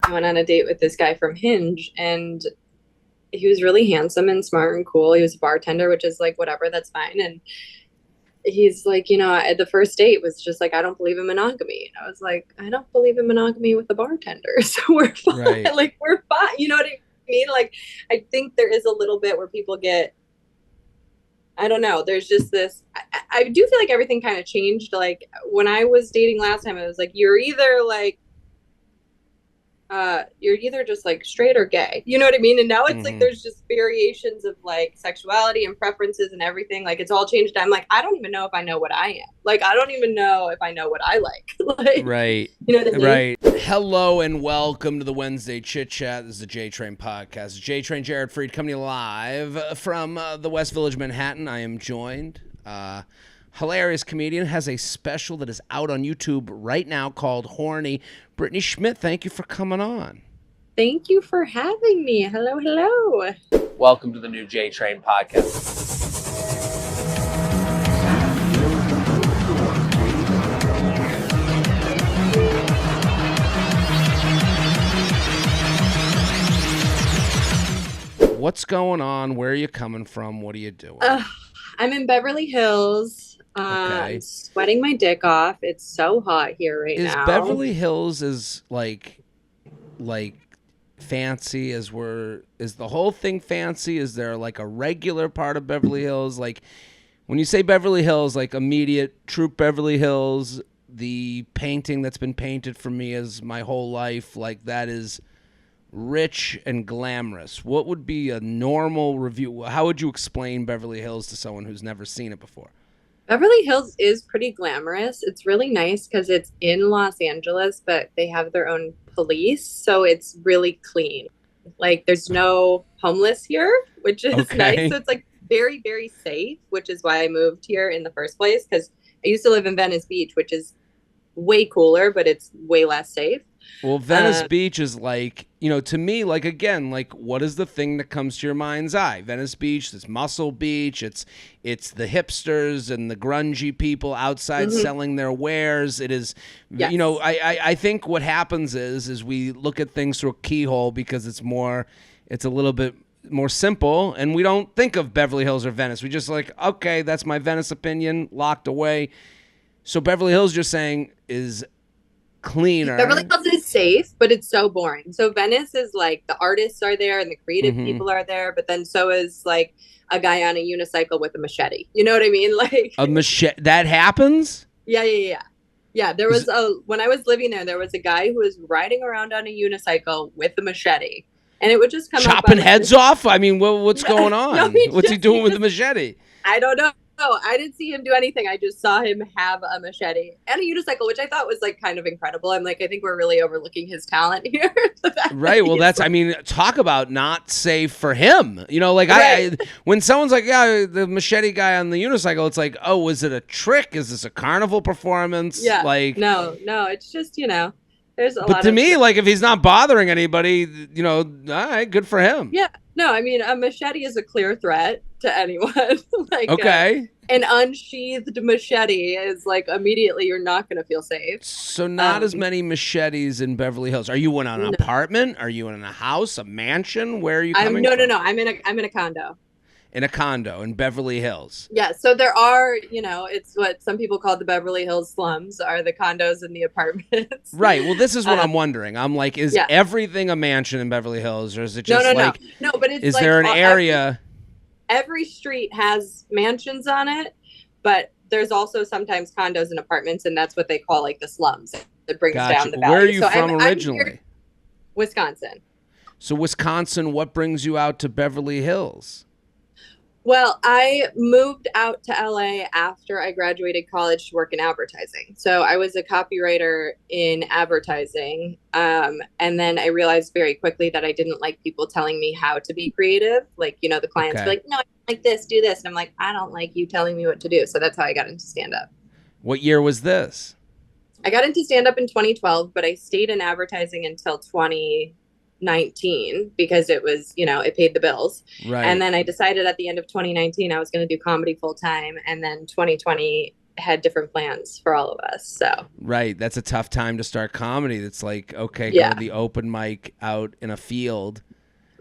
I went on a date with this guy from Hinge, and he was really handsome and smart and cool. He was a bartender, which is like, whatever, that's fine. And he's like, at the first date was just like, I don't believe in monogamy. And I was like, I don't believe in monogamy with a bartender. So we're fine. Right. Like, we're fine. You know what I mean? Like, I think there is a little bit where people get, I don't know. There's just this, I do feel like everything kind of changed. Like when I was dating last time, it was like, you're either just like straight or gay. You know what I mean? And now it's like there's just variations of like sexuality and preferences and everything. Like it's all changed. I'm like, I don't even know if I know what I am. Like I don't even know if I know what I like. Like, Right. You know what I mean? Right. Hello and welcome to the Wednesday Chit Chat. This is the JTrain podcast. JTrain Jared Freid coming to you live from the West Village, Manhattan. I am joined. Hilarious comedian, has a special that is out on YouTube right now called Horny. Brittany Schmitt, thank you for coming on. Thank you for having me. Hello, hello. Welcome to the new JTrain podcast. What's going on? Where are you coming from? What are you doing? I'm in Beverly Hills. Okay. I'm sweating my dick off. It's so hot here right now. Is Beverly Hills is like fancy is the whole thing fancy? Is there like a regular part of Beverly Hills? Like when you say Beverly Hills, like immediate Troop Beverly Hills, the painting that's been painted for me as my whole life, like that is rich and glamorous. What would be a normal review? How would you explain Beverly Hills to someone who's never seen it before? Beverly Hills is pretty glamorous. It's really nice because it's in Los Angeles, but they have their own police, so it's really clean. Like there's no homeless here, which is nice. So it's like very, very safe, which is why I moved here in the first place, because I used to live in Venice Beach, which is way cooler, but it's way less safe. Well, Venice Beach is like, to me, like, again, like, what is the thing that comes to your mind's eye? Venice Beach, this Muscle Beach, it's the hipsters and the grungy people outside selling their wares. It is, yes. I think what happens is we look at things through a keyhole because it's a little bit more simple, and we don't think of Beverly Hills or Venice. We just like, okay, that's my Venice opinion, locked away. So Beverly Hills, you're saying, is cleaner. Beverly Hills is safe, but it's so boring. So Venice is like the artists are there and the creative people are there, but then so is like a guy on a unicycle with a machete. You know what I mean? Like a machete that happens? Yeah, there was when I was living there was a guy who was riding around on a unicycle with a machete. And it would just come chopping heads off? I mean, what's going on? No, what's he doing with the machete? I don't know. I didn't see him do anything. I just saw him have a machete and a unicycle, which I thought was like kind of incredible. I'm like, I think we're really overlooking his talent here. Right. Well, that's, I mean, talk about not safe for him. Right. When someone's like, yeah, the machete guy on the unicycle, it's like, oh, was it a trick? Is this a carnival performance? Yeah. Like, no, it's just, there's a lot. But to me, like, if he's not bothering anybody, all right, good for him. Yeah. No, I mean, a machete is a clear threat to anyone. Like, okay. An unsheathed machete is like immediately you're not going to feel safe. So not as many machetes in Beverly Hills. Are you in an apartment? Are you in a house, a mansion? Where are you coming from? No. I'm in a condo. In a condo in Beverly Hills. Yeah, so there are, it's what some people call the Beverly Hills slums are the condos and the apartments. Right. Well, this is what I'm wondering. I'm like, is everything a mansion in Beverly Hills, or is it just no, but it's is like there an area? Every street has mansions on it, but there's also sometimes condos and apartments, and that's what they call like the slums. It brings down the value. Where are you from originally? Wisconsin. So Wisconsin, what brings you out to Beverly Hills? Well, I moved out to LA after I graduated college to work in advertising. So I was a copywriter in advertising. And then I realized very quickly that I didn't like people telling me how to be creative. Like, the clients were like, no, I like this, do this. And I'm like, I don't like you telling me what to do. So that's how I got into stand-up. What year was this? I got into stand-up in 2012, but I stayed in advertising until 2019 because it was, it paid the bills. Right. And then I decided at the end of 2019 I was going to do comedy full time, and then 2020 had different plans for all of us. So Right. That's a tough time to start comedy. It's like, okay, go to yeah. the open mic out in a field.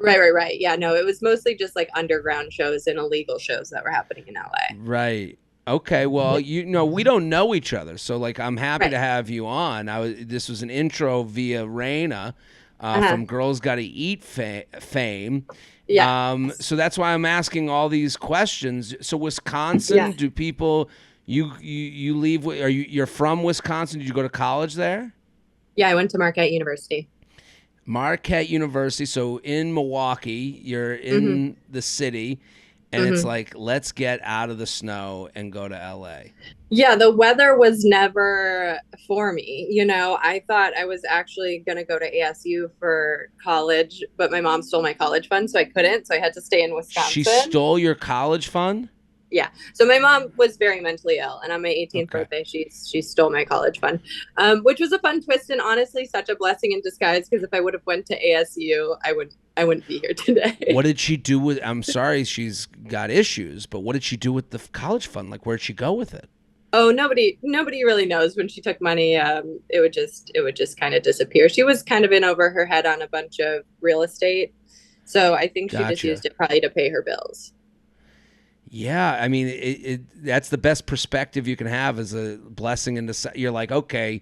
Right. Yeah, no, it was mostly just like underground shows and illegal shows that were happening in LA. Right. Okay. Well, Yeah. you know, we don't know each other, so like, I'm happy to Right. have you on. This was an intro via Raina Uh-huh. from Girls Gotta Eat fame. Yeah. So that's why I'm asking all these questions. So Wisconsin, Yeah. do people you leave? Are you're from Wisconsin? Did you go to college there? Yeah, I went to Marquette University. Marquette University. So in Milwaukee, you're Hmm. in the city, and it's Hmm. like, let's get out of the snow and go to LA. Yeah, the weather was never for me. I thought I was actually going to go to ASU for college, but my mom stole my college fund, so I couldn't. So I had to stay in She Wisconsin. stole your college fund? Yeah. So my mom was very mentally ill, and on my 18th Okay. birthday, she stole my college fund, which was a fun twist and honestly such a blessing in disguise. Because if I would have went to ASU, I wouldn't be here today. What did she do with I'm sorry she's got issues, but what did she do with the college fund? Like, where'd she go with it? Oh, nobody really knows. When she took money, it would just kind of disappear. She was kind of in over her head on a bunch of real estate, so I think she just Gotcha. used it probably to pay her bills. Yeah, I mean, that's the best perspective you can have as a blessing. You're like, okay,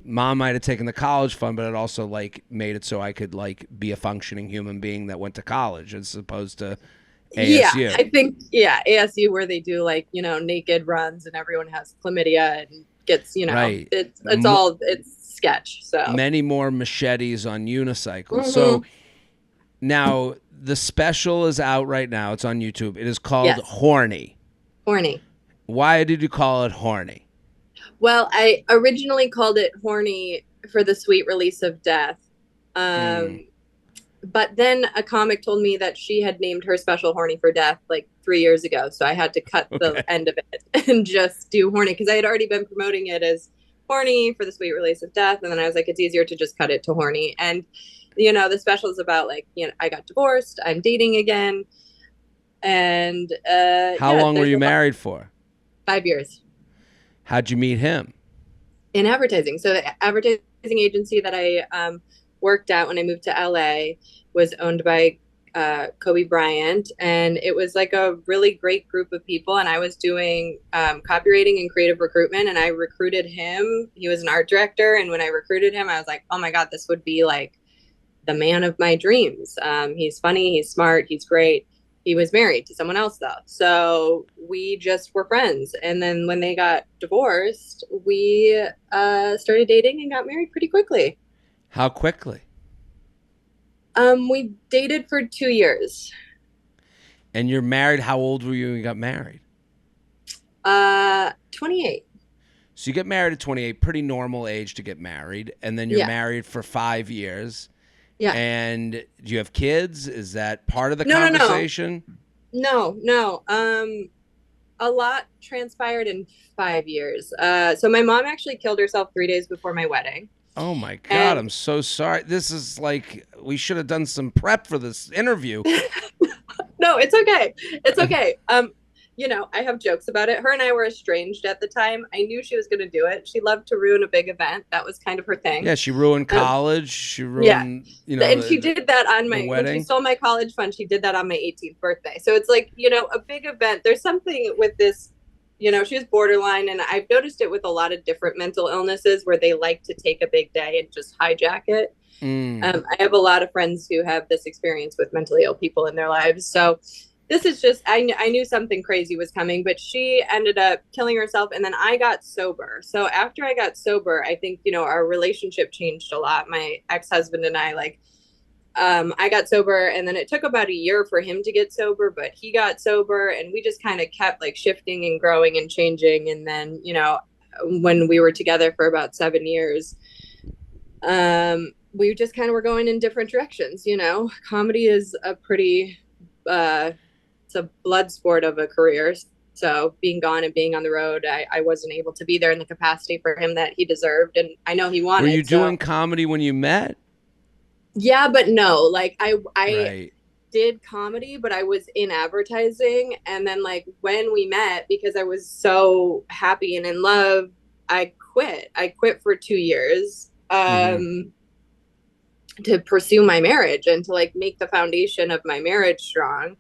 mom might have taken the college fund, but it also like made it so I could like be a functioning human being that went to college as opposed to Yeah, ASU. I think yeah, ASU where they do like naked runs and everyone has chlamydia and gets Right. it's sketch. So Many more machetes on unicycles. So hmm. now the special is out right now. It's on YouTube. It is called Yes, Horny. horny. Why did you call it Horny? Well, I originally called it horny for the sweet release of death. Mm, Um, but then a comic told me that she had named her special horny for death like 3 years ago. So I had to cut the okay. end of it and just do horny because I had already been promoting it as horny for the sweet release of death. And then I was like, it's easier to just cut it to horny. And, the special is about like, I got divorced, I'm dating again. And How yeah, long were there's you a lot, married for? 5 years How'd you meet him? in advertising. So the advertising agency that I worked at when I moved to LA was owned by Kobe Bryant, and it was like a really great group of people. And I was doing copywriting and creative recruitment, and I recruited him. He was an art director, and when I recruited him, I was like, oh my god, this would be like the man of my dreams. He's funny, he's smart, he's great. He was married to someone else though. So we just were friends. And then when they got divorced, we started dating and got married pretty quickly. How quickly? We dated for 2 years. And you're married. How old were you when you got married? 28. So you get married at 28, pretty normal age to get married. And then you're Yeah. married for 5 years. Yeah. And do you have kids? Is that part of the No, no, no. conversation? No, no. A lot transpired in 5 years. So my mom actually killed herself 3 days before my wedding. Oh my God, And I'm so sorry. This is like, we should have done some prep for this interview. no, it's okay. It's okay. I have jokes about it. Her and I were estranged at the time. I knew she was going to do it. She loved to ruin a big event. That was kind of her thing. Yeah, she ruined Um, college. She yeah. ruined, And she did that on the when she wedding. stole my college fund, she did that on my 18th birthday. So it's like, a big event. There's something with this, she was borderline. And I've noticed it with a lot of different mental illnesses where they like to take a big day and just hijack it. Mm. I have a lot of friends who have this experience with mentally ill people in their lives. So this is just, I knew something crazy was coming, but she ended up killing herself. And then I got sober. So after I got sober, I think, our relationship changed a lot. My ex-husband and I, like, I got sober, and then it took about a year for him to get sober, but he got sober, and we just kind of kept like shifting and growing and changing. And then, when we were together for about 7 years, we just kind of were going in different directions. Comedy is a pretty, it's a blood sport of a career. So being gone and being on the road, I wasn't able to be there in the capacity for him that he deserved. And I know he Were you wanted, so doing comedy when you met? yeah, but no, like I Right. did comedy, but I was in advertising. And then, like, when we met, because I was so happy and in love, I quit. I quit for 2 years Mm-hmm. to pursue my marriage and to like make the foundation of my marriage strong,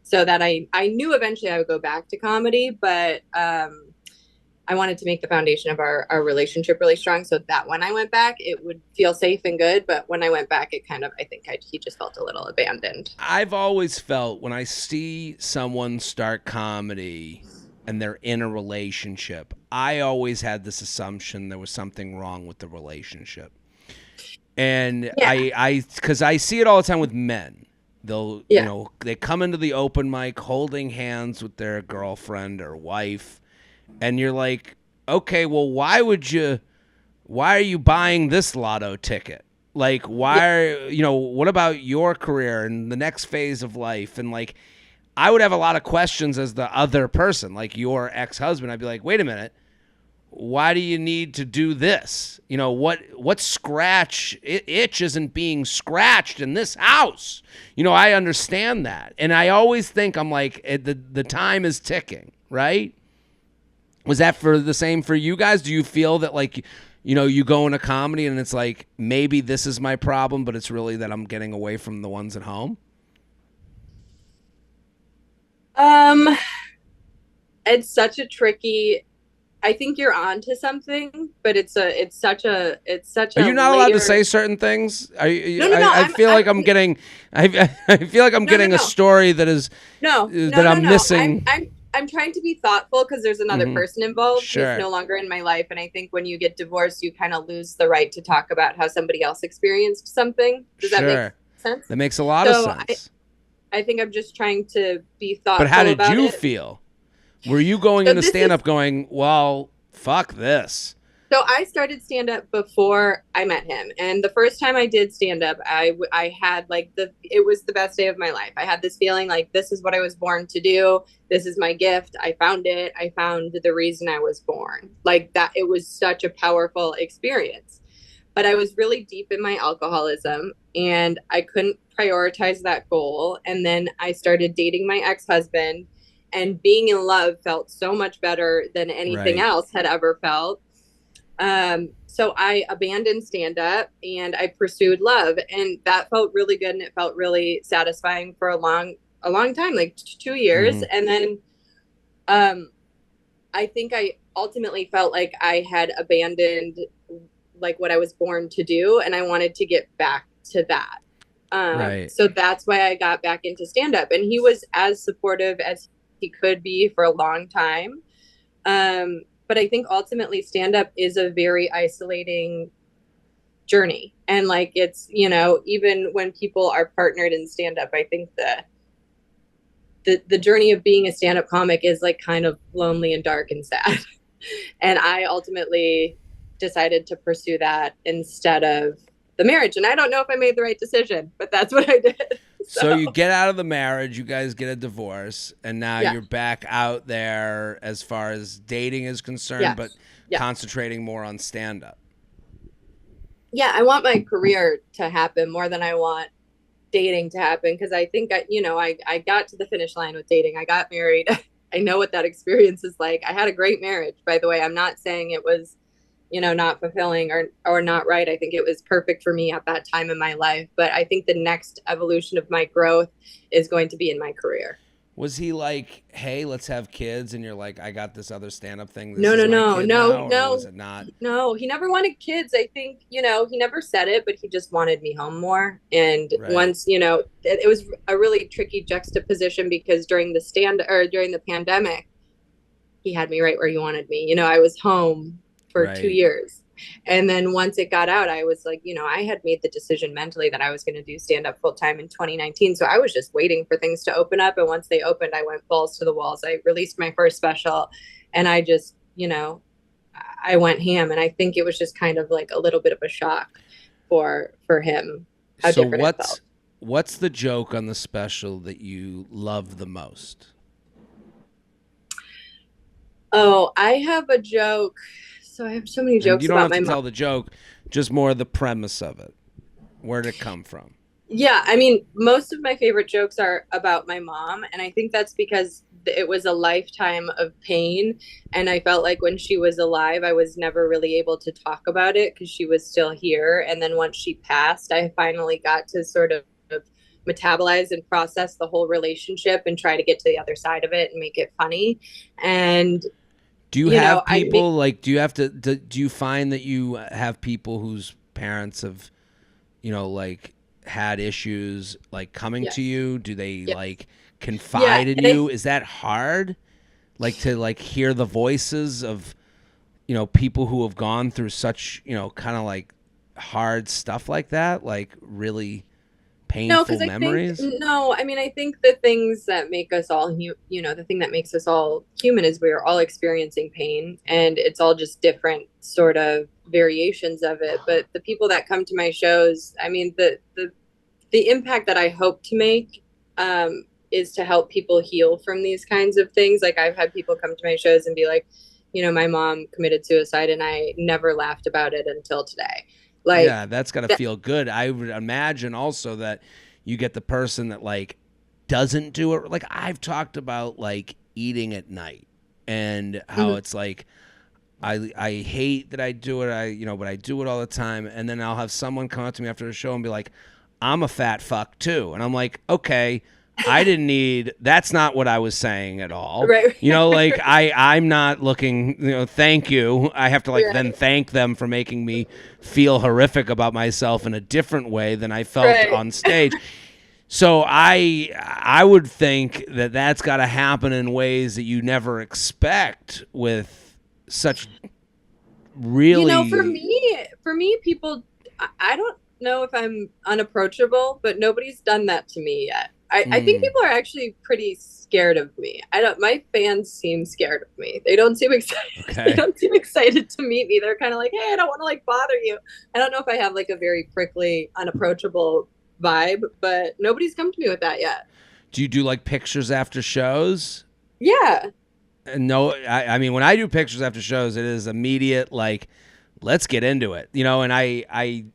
so that I knew eventually I would go back to comedy, but I wanted to make the foundation of our relationship really strong, so that when I went back, it would feel safe and good. But when I went back, it kind of, I think he just felt a little abandoned. I've always felt when I see someone start comedy and they're in a relationship, I always had this assumption there was something wrong with the relationship. And Yeah. because I see it all the time with men. They'll, Yeah. they come into the open mic holding hands with their girlfriend or wife, and you're like, okay, well, why are you buying this lotto ticket? Like, Yeah. what about your career and the next phase of life? And like, I would have a lot of questions as the other person, like your ex-husband. I'd be like, wait a minute, why do you need to do this? What scratch itch isn't being scratched in this house? I understand that. And I always think, I'm like, the time is ticking, right? Was that for the same for you guys? Do you feel that like, you go into comedy and it's like, maybe this is my problem, but it's really that I'm getting away from the ones at home? Um, it's such a tricky. I think you're on to something, but it's such Are a you not allowed to say layered. certain things? No, no, no. I feel like I'm getting, I feel like I'm No, no, getting a no, story that is no, no, that no, I'm no. missing. I'm trying to be thoughtful because there's another Hmm. person involved who's Sure, no longer in my life, and I think when you get divorced, you kind of lose the right to talk about how somebody else experienced something. Does that make sure. sense? That makes a lot of So sense. I think I'm just trying to be But how thoughtful did about you it. feel? Were you going So into this stand is up going, well, fuck this? So I started stand up before I met him, and the first time I did stand up, I had like it was the best day of my life. I had this feeling like this is what I was born to do. This is my gift. I found it. I found the reason I was born. Like that, it was such a powerful experience. But I was really deep in my alcoholism, and I couldn't prioritize that goal. And then I started dating my ex husband, and being in love felt so much better than anything Right, else had ever felt. So I abandoned stand up and I pursued love, and that felt really good and it felt really satisfying for a long time, like 2 years. hmm, And then um, I think I ultimately felt like I had abandoned like what I was born to do, and I wanted to get back to that. right. So that's why I got back into stand up, and he was as supportive as he could be for a long time. But I think ultimately stand up is a very isolating journey. And like even when people are partnered in stand up, I think the journey of being a stand up comic is like kind of lonely and dark and sad. And I ultimately decided to pursue that instead of the marriage. And I don't know if I made the right decision, but that's what I did. So So you get out of the marriage, you guys get a divorce, and now yeah, you're back out there as far as dating is concerned, yeah, but yeah. concentrating more on stand up. Yeah, I want my career to happen more than I want dating to happen, because I think I got to the finish line with dating. I got married. I know what that experience is like. I had a great marriage, by the way. I'm not saying it was, not fulfilling or not right. I think it was perfect for me at that time in my life. But I think the next evolution of my growth is going to be in my career. Was he like, hey, let's have kids? And you're like, I got this other stand up thing. This No, is no, my no, kid no, now? Or was no, it not? no. He never wanted kids. I think, he never said it, but he just wanted me home more. And Right. once, it was a really tricky juxtaposition, because during the pandemic, he had me right where he wanted me. I was home for two Right. years. And then once it got out, I was like, I had made the decision mentally that I was going to do stand up full time in 2019. So I was just waiting for things to open up. And once they opened, I went balls to the walls. I released my first special, and I just, I went ham. And I think it was just kind of like a little bit of a shock for him, how So different it what's felt. what's the joke on the special that you love the most? Oh, I have a joke. So I have so many And you jokes don't about have my to mom. tell the joke, just more the premise of it. Where did it come from? Yeah, I mean, most of my favorite jokes are about my mom, and I think that's because it was a lifetime of pain, and I felt like when she was alive, I was never really able to talk about it because she was still here, and then once she passed, I finally got to sort of metabolize and process the whole relationship and try to get to the other side of it and make it funny. And Do you you know, have I people like? Do you have to? Do you find that you have people whose parents have, like had issues like coming to yes, you? Do they yes, like yeah, confide in and I you? Is that hard? Like to like hear the voices of people who have gone through such kind of like hard stuff like that, like really No, painful because I think memories. no, I mean I think the things that make us all the thing that makes us all human is we're all experiencing pain and it's all just different sort of variations of it. But the people that come to my shows, I mean the impact that I hope to make is to help people heal from these kinds of things. Like I've had people come to my shows and be like, my mom committed suicide and I never laughed about it until today. Like Yeah, that's got to that, feel good. I would imagine also that you get the person that like doesn't do it. Like I've talked about like eating at night and how mhm. it's like I hate that I do it. But I do it all the time. And then I'll have someone come up to me after the show and be like, I'm a fat fuck too. And I'm like, okay, I didn't need. That's not what I was saying at all. Right, Like right, I'm not looking. Thank you. I have to like then right, thank them for making me feel horrific about myself in a different way than I felt right. on stage. So I would think that that's got to happen in ways that you never expect with such You know, really for me, people, I don't know if I'm unapproachable, but nobody's done that to me yet. I think mm, people are actually pretty scared of me. I don't, my fans seem scared of me. They don't seem excited. They okay. don't seem excited to meet me. They're kind of like, hey, I don't want to like bother you. I don't know if I have like a very prickly, unapproachable vibe, but nobody's come to me with that yet. Do you do like pictures after shows? Yeah. And no, I mean when I do pictures after shows, it is immediate like, let's get into it, And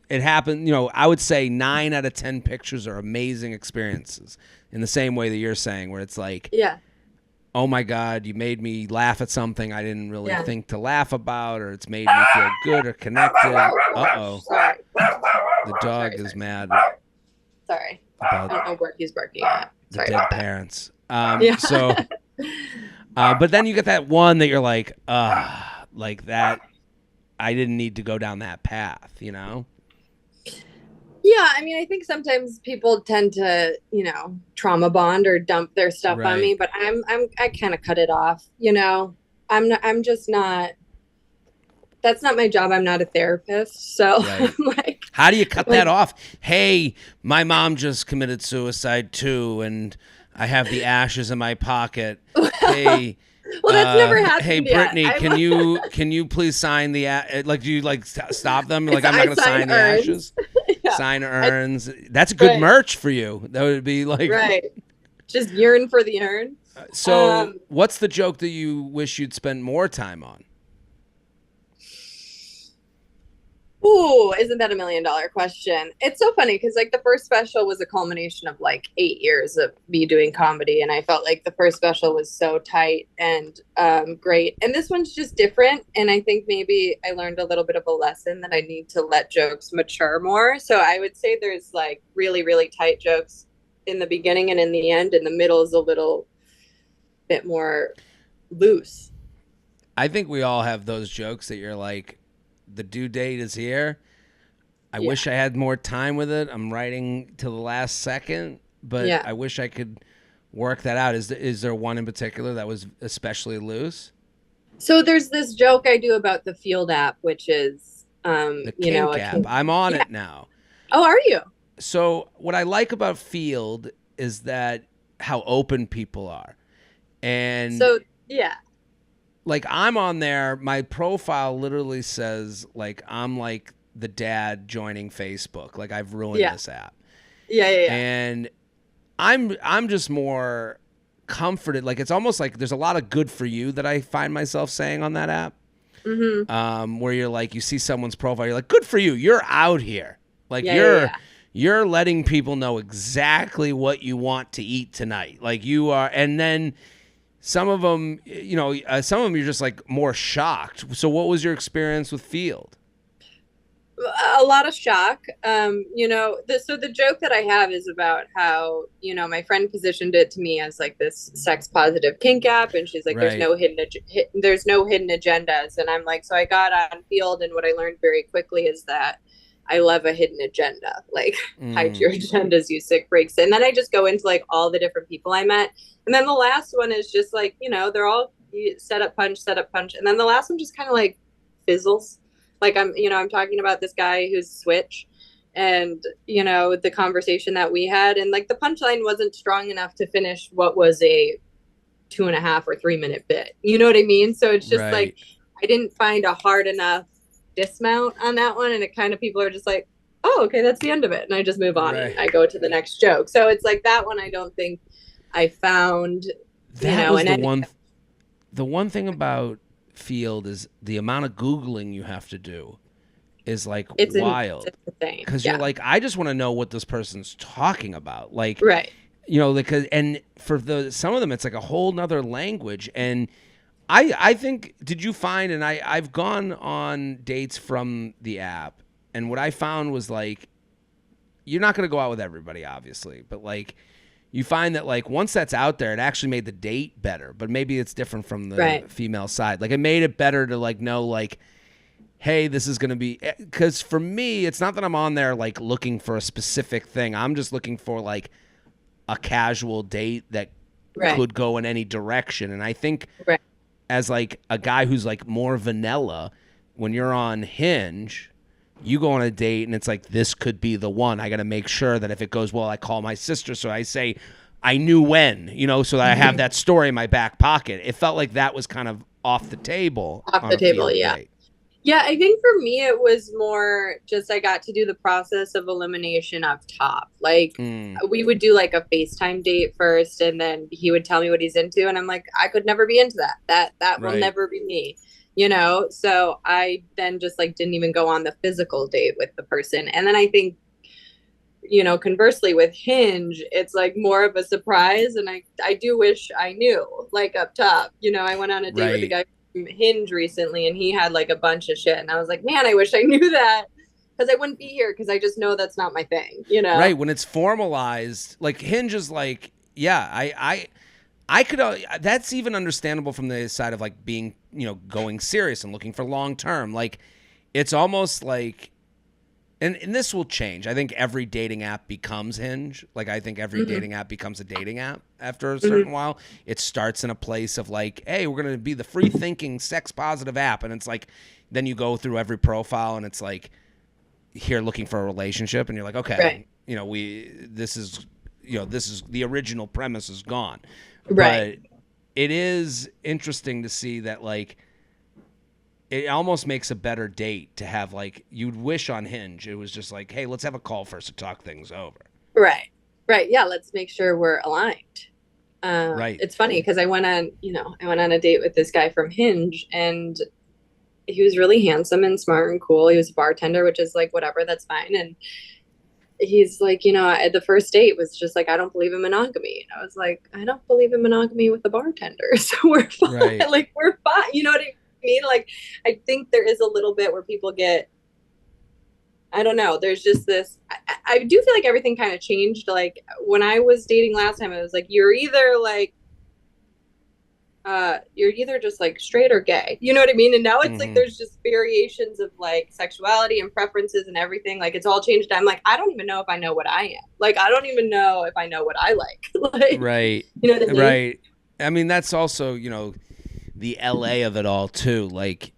it happened. I would say 9 out of 10 pictures are amazing experiences in the same way that you're saying, where it's like, Yeah. oh my god, you made me laugh at something I didn't really Yeah. think to laugh about, or it's made me feel good or connected. Uh-oh, Sorry. the dog Sorry, is sorry. mad Sorry. about I don't know where he's barking at. the Sorry dead about that. parents. Yeah. But then you get that one that you're like that. I didn't need to go down that path. Yeah, I mean, I think sometimes people tend to, trauma bond or dump their stuff on Right. me, but I kind of cut it off. I'm just not, that's not my job. I'm not a therapist. So I'm Right. like, How do you I'm cut that like, off? Hey, my mom just committed suicide too, and I have the ashes in my pocket. well, Hey, that's never hey, happened yet. Brittany, I'm, can you please sign like? Do you like stop them? Like, I'm not I gonna sign sign the urns. ashes. Yeah. Sign I, urns. That's good right, merch for you. That would be like. right. Just urine for the urn. So, Um, what's the joke that you wish you'd spent more time on? Ooh, isn't that $1 million question? It's so funny because like the first special was a culmination of like 8 years of me doing comedy, and I felt like the first special was so tight and great. And this one's just different, and I think maybe I learned a little bit of a lesson that I need to let jokes mature more. So I would say there's like really really tight jokes in the beginning and in the end, and the middle is a little bit more loose. I think we all have those jokes that you're like, the due date is here. I Yeah, wish I had more time with it. I'm writing till the last second, but yeah. I wish I could work that out. Is there one in particular that was especially loose? So there's this joke I do about the Field app, which is, The kink a app. kink. I'm on Yeah. it now. Oh, are you? So what I like about Field is that how open people are. And So yeah, like I'm on there, my profile literally says like I'm like the dad joining Facebook. Like I've ruined yeah, this app. yeah, yeah, yeah. And I'm just more comforted. Like it's almost like there's a lot of good for you that I find myself saying on that app. Mm-hmm. Where you're like you see someone's profile, you're like, good for you. You're out here. Like Yeah, yeah, you're yeah. you're letting people know exactly what you want to eat tonight. Like you are, and then some of them, some of them you're just like more shocked. So what was your experience with Field? A lot of shock. So the joke that I have is about how, my friend positioned it to me as like this sex positive kink app. And she's like, Right. there's no hidden agendas. And I'm like, so I got on Field, and what I learned very quickly is that I love a hidden agenda. Like, hide Mm, your agendas, you sick freaks. And then I just go into like all the different people I met. And then the last one is just like, they're all set up punch, set up punch. And then the last one just kind of like fizzles. Like I'm talking about this guy who's Switch, and the conversation that we had, and like the punchline wasn't strong enough to finish what was a 2.5 or 3 minute bit. You know what I mean? So it's just like right. I didn't find a hard enough dismount on that one, and it kind of people are just like, oh, okay, that's the end of it, and I just move on and Right. I go to the next joke. So it's like that one I don't think I found, That was and the then one. The one thing about Field is the amount of Googling you have to do is like it's wild. insane. Because you're Yeah. like, I just want to know what this person's talking about. Like, Right. because and for the some of them, it's like a whole nother language. And I think, did you find? And I've gone on dates from the app, and what I found was like, you're not going to go out with everybody, obviously, but like you find that like once that's out there, it actually made the date better. But maybe it's different from the Right. female side. Like it made it better to like know like, hey, this is going to be, because for me, it's not that I'm on there like looking for a specific thing. I'm just looking for like a casual date that Right. could go in any direction. And I think Right. as like a guy who's like more vanilla, when you're on Hinge, you go on a date and it's like, this could be the one. I got to make sure that if it goes well, I call my sister. So I say, I knew when, so that I have that story in my back pocket. It felt like that was kind of off the table Off on the a table. Field Yeah. date. Yeah, I think for me it was more just I got to do the process of elimination up top. Like Mm, we would do like a FaceTime date first, and then he would tell me what he's into, and I'm like, I could never be into that. That will right. never be me. So I then just like didn't even go on the physical date with the person. And then I think, conversely with Hinge, it's like more of a surprise, and I do wish I knew like up top. I went on a date with a Right. guy from Hinge recently, and he had like a bunch of shit, and I was like, man, I wish I knew that, because I wouldn't be here, because I just know that's not my thing. Right. When it's formalized, like Hinge is like, yeah, I could, that's even understandable from the side of like being, going serious and looking for long term. Like it's almost like, and this will change. I think every dating app becomes Hinge. Like I think every Hmm. dating app becomes a dating app after a certain Hmm. while. It starts in a place of like, hey, we're going to be the free thinking, sex positive app. And it's like, then you go through every profile and it's like, here looking for a relationship. And you're like, Right. okay, this is the original premise is gone. Right. But it is interesting to see that like, it almost makes a better date to have like you'd wish on Hinge. It was just like, hey, let's have a call first to talk things over. Right. Right. Yeah. Let's make sure we're aligned. Right. It's funny because I went on a date with this guy from Hinge, and he was really handsome and smart and cool. He was a bartender, which is like, whatever, that's fine. And he's like, at the first date was just like, I don't believe in monogamy. And I was like, I don't believe in monogamy with a bartender. So we're fine. Right. Like, we're fine. You know what I mean? Like, I think there is a little bit where people get, I don't know. There's just this. I do feel like everything kind of changed. Like when I was dating last time, it was like you're either just like straight or gay. You know what I mean? And now it's like Mm-hmm. there's just variations of like sexuality and preferences and everything. Like it's all changed. I'm like, I don't even know if I know what I am. Like I don't even know if I know what I like. Like, Right. you know what I mean? Right. I mean, that's also, the LA of it all too. Like,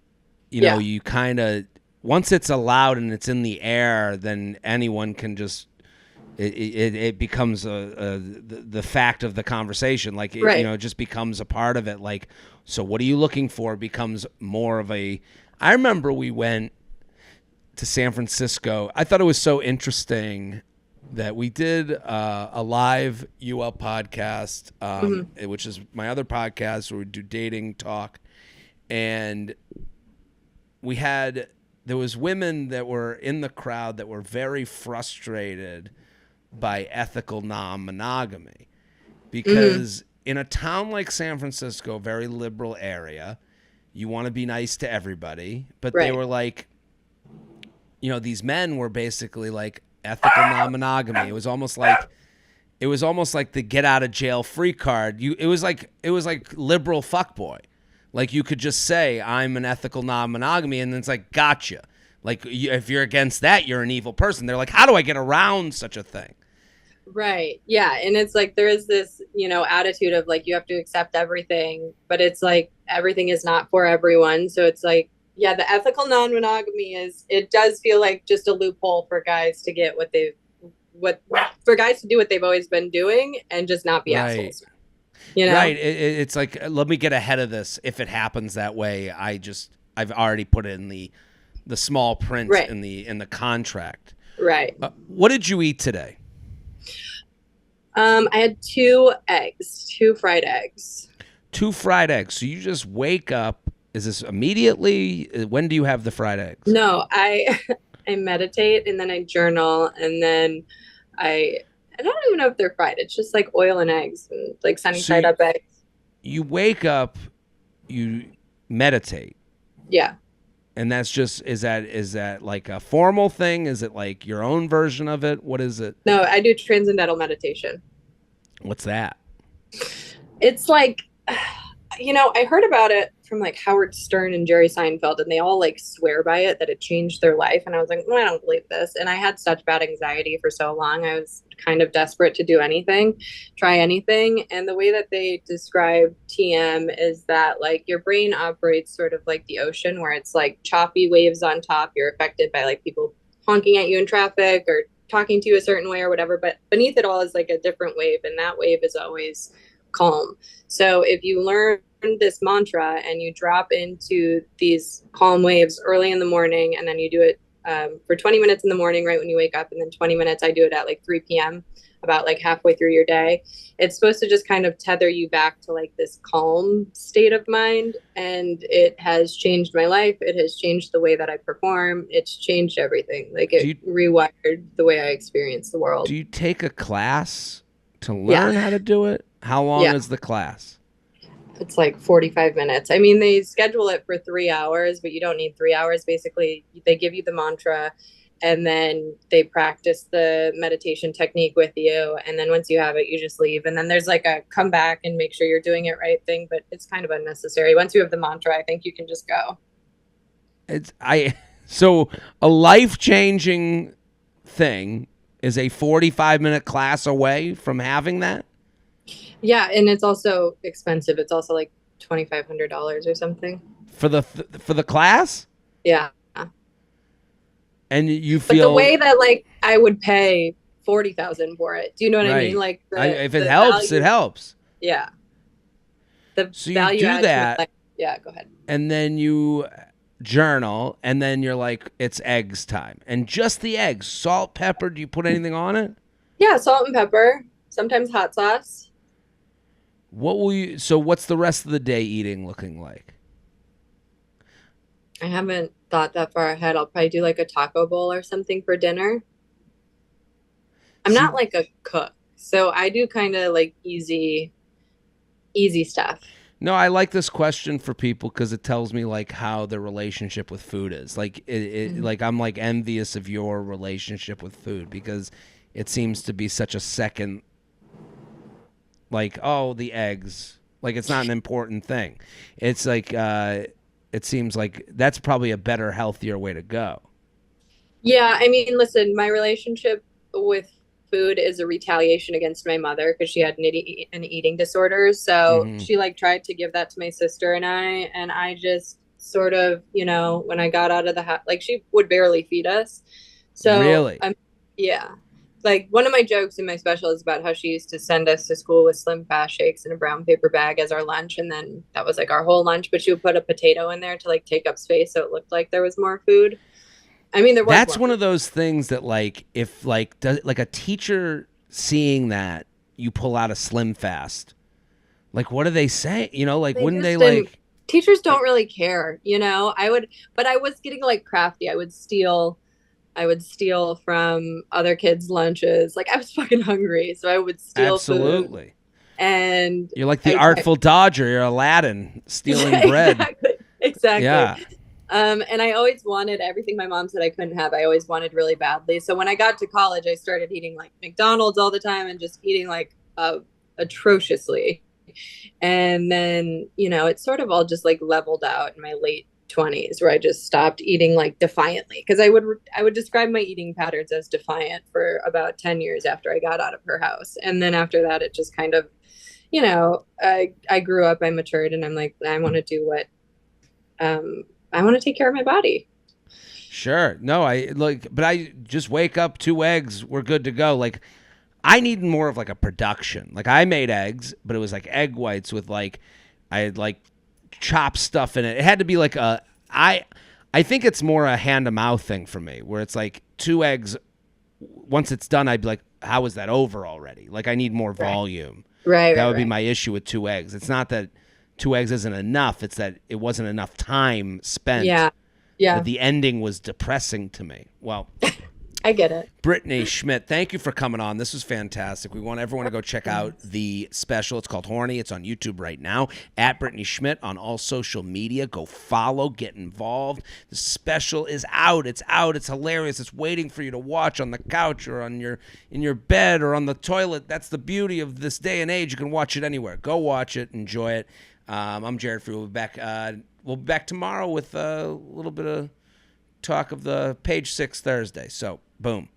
Yeah. you kind of, once it's allowed and it's in the air, then anyone can just, it becomes the fact of the conversation. Like, Right. it just becomes a part of it. Like, so what are you looking for becomes more of a, I remember we went to San Francisco. I thought it was so interesting that we did a live UL podcast, Mm-hmm. which is my other podcast where we do dating talk. And we had there was women that were in the crowd that were very frustrated by ethical non-monogamy Mm-hmm. because in a town like San Francisco, very liberal area, you want to be nice to everybody, but they Right. were like, these men were basically like ethical non-monogamy. It was almost like the get out of jail free card. It was like liberal fuckboy. Like you could just say I'm an ethical non-monogamy, and then it's like gotcha. Like if you're against that, you're an evil person. They're like, how do I get around such a thing? Right. Yeah. And it's like there is this, attitude of like you have to accept everything, but it's like everything is not for everyone. So it's like, yeah, the ethical non-monogamy it does feel like just a loophole for guys to get what for guys to do what they've always been doing and just not be Right. assholes, you know? Right. It's like let me get ahead of this. If it happens that way, I've already put it in the small print Right. in the contract. Right. What did you eat today? I had two fried eggs. 2 fried eggs. So you just wake up. Is this immediately? When do you have the fried eggs? No, I I meditate and then I journal and then I I don't even know if they're fried. It's just like oil and eggs and like sunny So side up eggs. you wake up, you meditate, Yeah. and that's just is that like a formal thing? Is it like your own version of it? What is it? No, I do transcendental meditation. What's that? It's like, I heard about it from like Howard Stern and Jerry Seinfeld, and they all like swear by it that it changed their life. And I was like, I don't believe this. And I had such bad anxiety for so long. I was kind of desperate to do anything, try anything. And the way that they describe TM is that like your brain operates sort of like the ocean, where it's like choppy waves on top. You're affected by like people honking at you in traffic or talking to you a certain way or whatever. But beneath it all is like a different wave. And that wave is always calm. So if you learn this mantra and you drop into these calm waves early in the morning, and then you do it for 20 minutes in the morning, right when you wake up, and then 20 minutes, I do it at like 3 p.m., about like halfway through your day. It's supposed to just kind of tether you back to like this calm state of mind. And it has changed my life. It has changed the way that I perform. It's changed everything. Like Do it you rewired the way I experience the do world. you take a class to Yeah. learn how to do it? How long Yeah. is the class? It's like 45 minutes. I mean, they schedule it for 3 hours, but you don't need 3 hours. Basically, they give you the mantra and then they practice the meditation technique with you. And then once you have it, you just leave. And then there's like a come back and make sure you're doing it right thing, but it's kind of unnecessary. Once you have the mantra, I think you can just go. It's I so a life-changing thing is a 45-minute class away from having that. Yeah. And it's also expensive. It's also like $2,500 or something. For the class, Yeah. and you But the feel way that like I would pay 40,000 for it. Do you know what I mean? right. Like If it the helps, it value. helps. Yeah. The So you value do add to my that, life. Yeah, go ahead. and then you journal, and then you're like, it's eggs time, and just the eggs, salt, pepper. Do you put anything on it? Yeah, salt and pepper, sometimes hot sauce. What will you? So what's the rest of the day eating looking like? I haven't thought that far ahead. I'll probably do like a taco bowl or something for dinner. I'm See, not like a cook, so I do kind of like easy stuff. no, I like this question for people because it tells me like how their relationship with food is. Like I'm like envious of your relationship with food because it seems to be such a second. Like, oh, the eggs. Like it's not an important thing. It's like it seems like that's probably a better, healthier way to go. Yeah, I mean, listen, my relationship with food is a retaliation against my mother because she had an eating disorder. So Hmm. she like tried to give that to my sister and I just sort of, when I got out of the house, like she would barely feed us. So Really? yeah. Like one of my jokes in my special is about how she used to send us to school with Slim Fast shakes in a brown paper bag as our lunch, and then that was like our whole lunch. But she would put a potato in there to like take up space, so it looked like there was more food. I mean, there was That's more one food. of those things that like if like like a teacher seeing that you pull out a Slim Fast, like what do they say? Like They wouldn't they just didn't. like? teachers don't really care, you know. But I was getting like crafty. I would steal from other kids' lunches. Like I was fucking hungry, so I would steal food Absolutely. and You're like the I Artful Dodger. You're Aladdin stealing yeah, bread. exactly. Yeah. And I always wanted everything my mom said I couldn't have. I always wanted really badly. So when I got to college, I started eating like McDonald's all the time and just eating like atrociously. And then, you know, it sort of all just like leveled out in my late 20s where I just stopped eating like defiantly because I would describe my eating patterns as defiant for about 10 years after I got out of her house. And then after that it just kind of, you know, I grew up, I matured, and I'm like I want to do what I want to take care of my body. Sure. No, I like, but I just wake up, 2 eggs, we're good to go. Like, I need more of like a production. Like, I made eggs, but it was like egg whites with like, I had like chopped stuff in it. It had to be like I think it's more a hand to mouth thing for me, where it's like 2 eggs. Once it's done, I'd be like, how is that over already? Like, I need more Right. volume. Right, That right, would be right. my issue with 2 eggs. It's not that 2 eggs isn't enough. It's that it wasn't enough time spent, Yeah. that Yeah. the ending was depressing to me. Well, I get it. Brittany Schmitt, thank you for coming on. This was fantastic. We want everyone to go check out Thanks. the special. It's called Horny. It's on YouTube right now. At Brittany Schmitt on all social media. Go follow, get involved. The special is out. It's out. It's hilarious. It's waiting for you to watch on the couch or on your in your bed or on the toilet. That's the beauty of this day and age. You can watch it anywhere. Go watch it. Enjoy it. I'm Jared Freid. We'll be back. We'll be back tomorrow with a little bit of talk of the Page 6 Thursday. So, boom.